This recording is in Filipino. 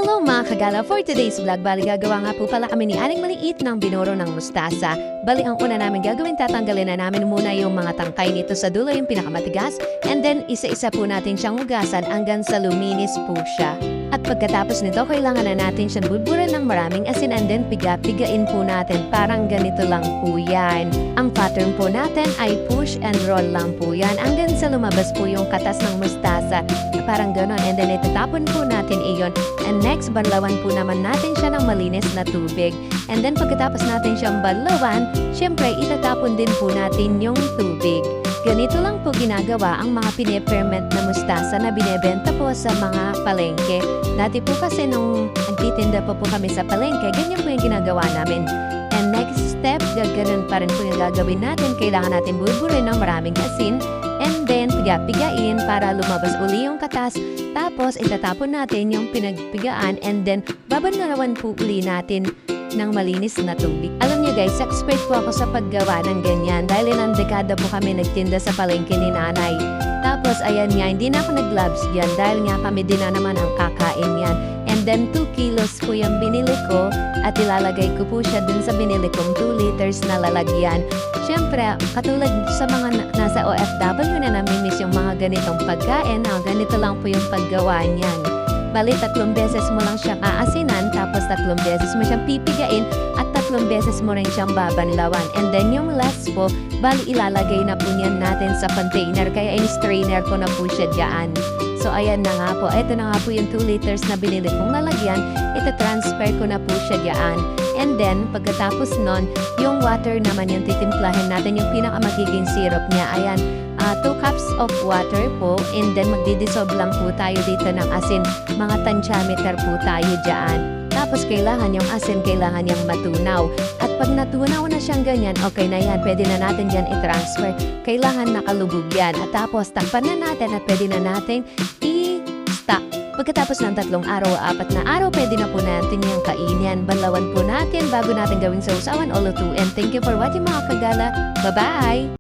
Hello mga kagala, for today's vlog, bali gagawa nga po pala kami ni Aling Maliit ng binuro ng mustasa. Bali ang una namin gagawin, tatanggalin na namin muna yung mga tangkay nito sa dulo, yung pinakamatigas. And then isa-isa po natin siyang hugasan hanggang sa luminis po siya. At pagkatapos nito, kailangan na natin siyang bulburan ng maraming asin and then piga-pigain po natin. Parang ganito lang po yan. Ang pattern po natin ay push and roll lang po yan hanggang sa lumabas po yung katas ng mustasa. Parang ganon. And then itatapon po natin iyon. And next, banlawan po naman natin siya ng malinis na tubig. And then pagkatapos natin siyang banlawan, syempre itatapon din po natin yung tubig. Ganito lang po ginagawa ang mga piniperment na mustasa na binebenta po sa mga palengke. Dati po kasi nung nagtitinda po kami sa palengke, ganyan po yung ginagawa namin. And next step, gaganon pa rin po yung gagawin natin. Kailangan natin bulburin ng maraming asin. And then, piga-pigain para lumabas uli yung katas. Tapos, itatapon natin yung pinagpigaan. And then, babanlawan po uli natin ng malinis na tubig. Alam niyo guys, expert po ako sa paggawa ng ganyan. Dahil ilang dekada po kami nagtinda sa palengke ni nanay. Tapos, ayan nga, hindi na ako nag-gloves yan. Dahil nga kami din na naman ang kakain yan. And then, 2 kilos po yung binili ko. At ilalagay ko po siya dun sa binili kong 2 liters na lalagyan. Siyempre, katulad sa mga nasa OFW na namimiss yung mga ganitong pagkain, ganito lang po yung paggawa niyan. Bali, 3 beses mo lang siya aasinan, tapos 3 beses mo siyang pipigain, at 3 beses mo rin siyang babanlawan. And then yung last po, bali ilalagay na po niyan natin sa container, kaya in-strainer ko na po siya dyan. So ayan na nga po, ito na nga po yung 2 liters na binili kong lalagyan, ita-transfer ko na po siya dyan. And then, pagkatapos nun, yung water naman yung titimplahin natin, yung pinakamagiging syrup niya, ayan, 2 cups of water po, and then magdidissolve lang po tayo dito ng asin, mga tansyameter po tayo dyan. Tapos kailangan yung asin, kailangan yung matunaw. At pag natunaw na siyang ganyan, okay na yan, pwede na natin dyan i-transfer. Kailangan nakalubog yan. At tapos takpan na natin at pwede na natin i-stock. Pagkatapos ng 3 araw o 4 na araw, pwede na po natin yung kainin. Banlawan po natin bago natin gawing sausawan o lutuin. Thank you for watching mga kagala. Bye-bye!